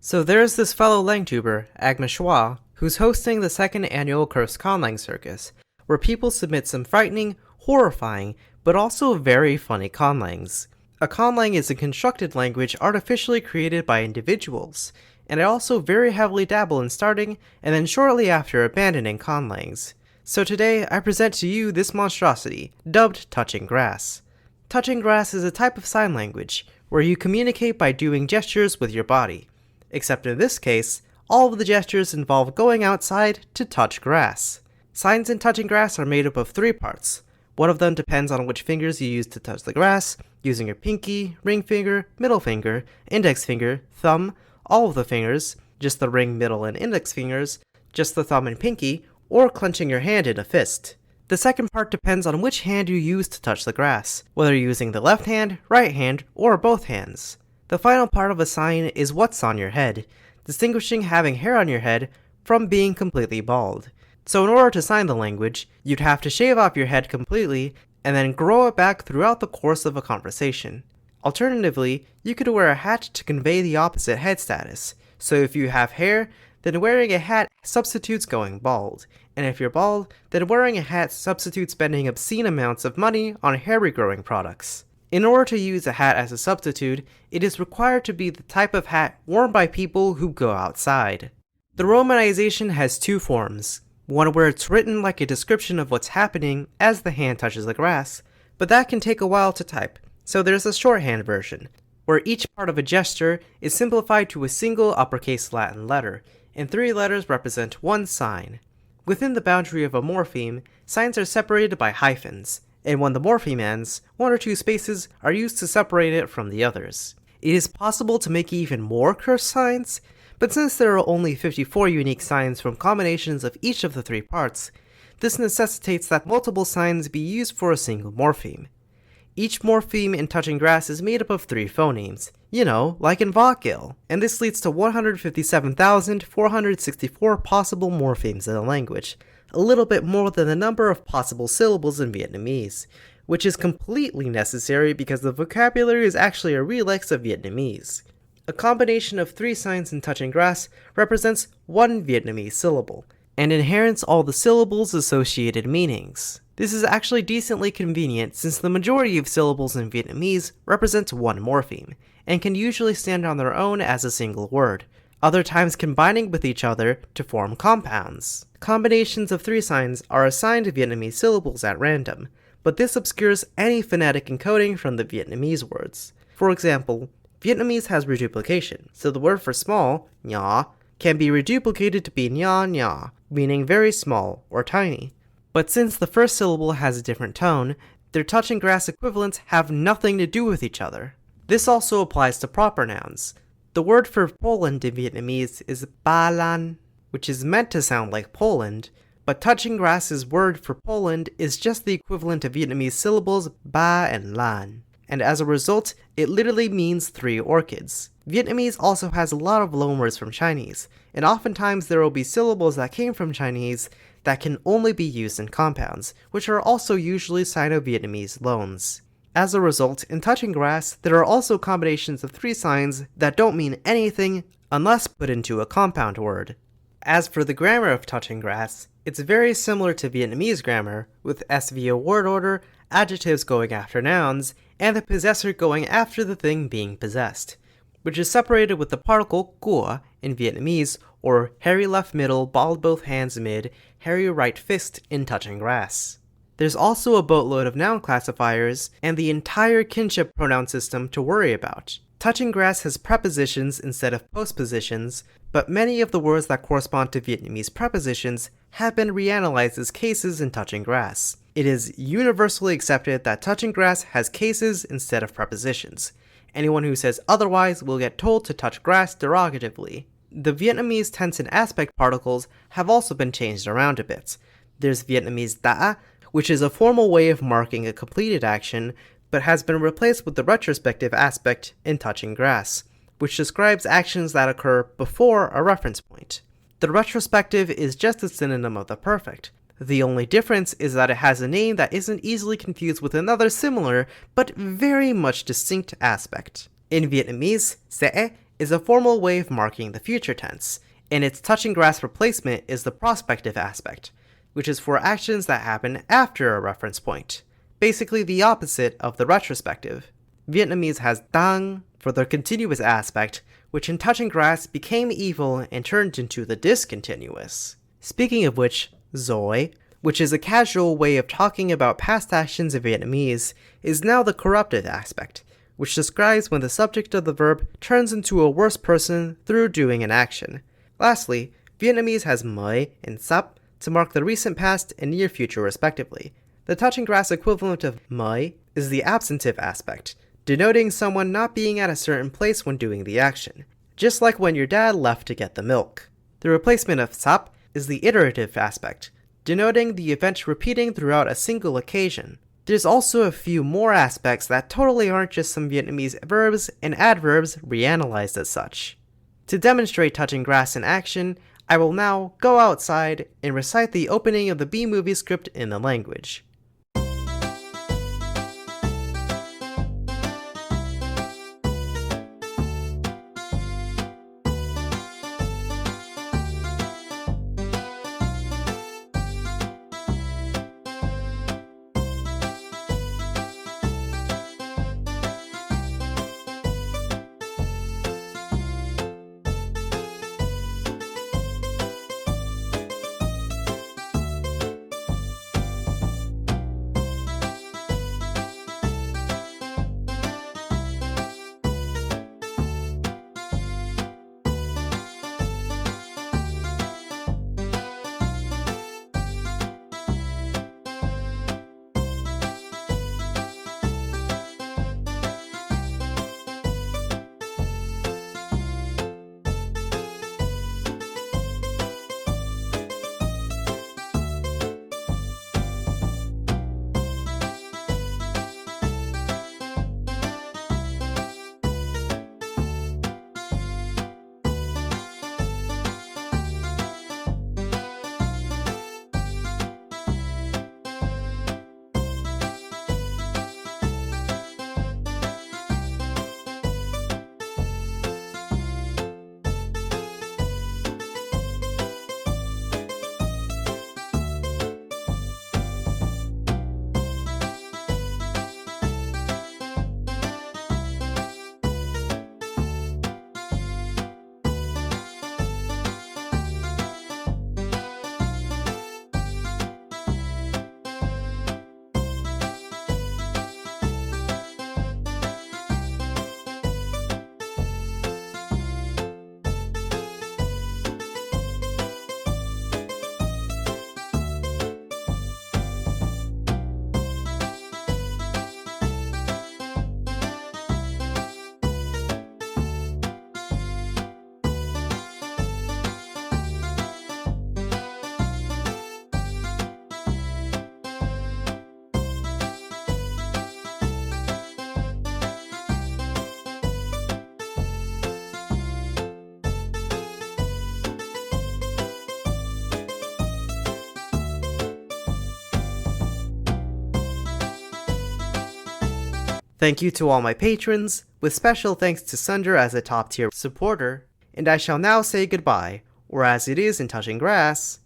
So there's this fellow Langtuber, Agma Schwa, who's hosting the second annual Cursed Conlang Circus, where people submit some frightening, horrifying, but also very funny conlangs. A conlang is a constructed language artificially created by individuals, and I also very heavily dabble in starting and then shortly after abandoning conlangs. So today I present to you this monstrosity, dubbed Touching Grass. Touching Grass is a type of sign language, where you communicate by doing gestures with your body. Except in this case, all of the gestures involve going outside to touch grass. Signs in touching grass are made up of 3 parts. One of them depends on which fingers you use to touch the grass, using your pinky, ring finger, middle finger, index finger, thumb, all of the fingers, just the ring, middle, and index fingers, just the thumb and pinky, or clenching your hand in a fist. The second part depends on which hand you use to touch the grass, whether you're using the left hand, right hand, or both hands. The final part of a sign is what's on your head, distinguishing having hair on your head from being completely bald. So in order to sign the language, you'd have to shave off your head completely and then grow it back throughout the course of a conversation. Alternatively, you could wear a hat to convey the opposite head status. So if you have hair, then wearing a hat substitutes going bald. And if you're bald, then wearing a hat substitutes spending obscene amounts of money on hair regrowing products. In order to use a hat as a substitute, it is required to be the type of hat worn by people who go outside. The romanization has 2 forms. One where it's written like a description of what's happening as the hand touches the grass, but that can take a while to type, so there's a shorthand version, where each part of a gesture is simplified to a single uppercase Latin letter, and 3 letters represent one sign. Within the boundary of a morpheme, signs are separated by hyphens, and when the morpheme ends, 1 or 2 spaces are used to separate it from the others. It is possible to make even more cursed signs, but since there are only 54 unique signs from combinations of each of the 3 parts, this necessitates that multiple signs be used for a single morpheme. Each morpheme in touching grass is made up of 3 phonemes, like in Vakil, and this leads to 157,464 possible morphemes in the language, a little bit more than the number of possible syllables in Vietnamese, which is completely necessary because the vocabulary is actually a relix of Vietnamese. A combination of 3 signs in touching grass represents 1 Vietnamese syllable, and inherits all the syllables' associated meanings. This is actually decently convenient since the majority of syllables in Vietnamese represent 1 morpheme, and can usually stand on their own as a single word, other times combining with each other to form compounds. Combinations of 3 signs are assigned Vietnamese syllables at random, but this obscures any phonetic encoding from the Vietnamese words. For example, Vietnamese has reduplication, so the word for small, nhỏ, can be reduplicated to be nha nha, meaning very small or tiny. But since the first syllable has a different tone, their touching grass equivalents have nothing to do with each other. This also applies to proper nouns. The word for Poland in Vietnamese is ba lan, which is meant to sound like Poland, but touching grass's word for Poland is just the equivalent of Vietnamese syllables ba and lan, and as a result, it literally means 3 orchids. Vietnamese also has a lot of loanwords from Chinese, and oftentimes there will be syllables that came from Chinese that can only be used in compounds, which are also usually Sino-Vietnamese loans. As a result, in touching grass, there are also combinations of 3 signs that don't mean anything unless put into a compound word. As for the grammar of touching grass, it's very similar to Vietnamese grammar, with SVO word order, adjectives going after nouns, and the possessor going after the thing being possessed, which is separated with the particle của in Vietnamese, or hairy left middle, bald both hands mid, hairy right fist in touching grass. There's also a boatload of noun classifiers and the entire kinship pronoun system to worry about. Touching grass has prepositions instead of postpositions, but many of the words that correspond to Vietnamese prepositions have been reanalyzed as cases in touching grass. It is universally accepted that touching grass has cases instead of prepositions. Anyone who says otherwise will get told to touch grass derogatively. The Vietnamese tense and aspect particles have also been changed around a bit. There's Vietnamese đã, which is a formal way of marking a completed action, but has been replaced with the retrospective aspect in touching grass, which describes actions that occur before a reference point. The retrospective is just a synonym of the perfect. The only difference is that it has a name that isn't easily confused with another similar, but very much distinct aspect. In Vietnamese, sẽ is a formal way of marking the future tense, and its touching grass replacement is the prospective aspect, which is for actions that happen after a reference point, basically the opposite of the retrospective. Vietnamese has dang for the continuous aspect, which in touching grass became evil and turned into the discontinuous. Speaking of which, rồi, which is a casual way of talking about past actions in Vietnamese, is now the corruptive aspect, which describes when the subject of the verb turns into a worse person through doing an action. Lastly, Vietnamese has mới and sắp to mark the recent past and near future respectively. The touching grass equivalent of mới is the absentive aspect, denoting someone not being at a certain place when doing the action, just like when your dad left to get the milk. The replacement of sắp is the iterative aspect, denoting the event repeating throughout a single occasion. There's also a few more aspects that totally aren't just some Vietnamese verbs and adverbs reanalyzed as such. To demonstrate touching grass in action, I will now go outside and recite the opening of the B-movie script in the language. Thank you to all my patrons, with special thanks to Sunder as a top tier supporter, and I shall now say goodbye, or as it is in Touching Grass,